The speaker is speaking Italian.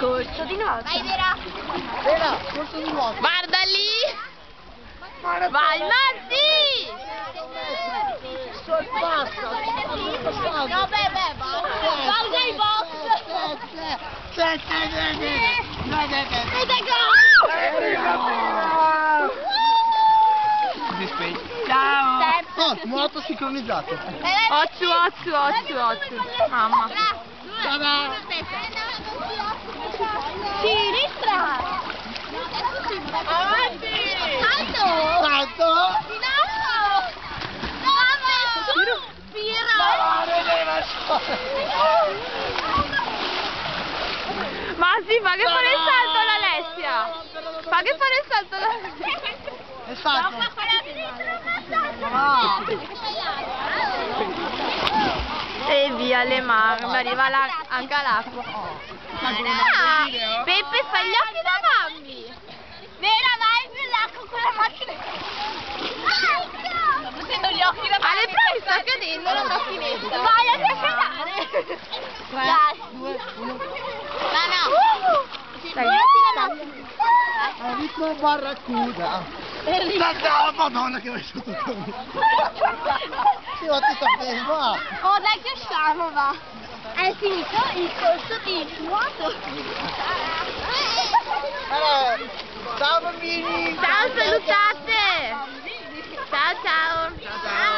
corso di nuoto. Vai, Vera. Vera, corso di nuoto. Guarda lì. Vai, Marti! Basta. No, beh, pausa i box. Ciao! Oh, nuoto sincronizzato. Occhio. Mamma. Sinistra. Avanti. Salto. Salto. In alto. Bravo. Spiro. Ma sì, fa che fare il salto l'Alessia! Fa che fare il salto l'Alessia! E salto. E via le mani, arriva anche l'acqua. Peppe, fai gli occhi da Bambi! Vera, vai nell'acqua con la macchina. Sto facendo gli occhi da Ale Pravi sta cadendo la macchinetta! Vai a scendere. 3, 2, 1. Dai, Al ritmo barracuda. La madonna che vai sotto con me. Sì, ma ti sta fermo. Oh, dai che usciamo, va. È finito il corso di nuoto. Ciao bambini. ciao, salutate! Ciao! Ciao.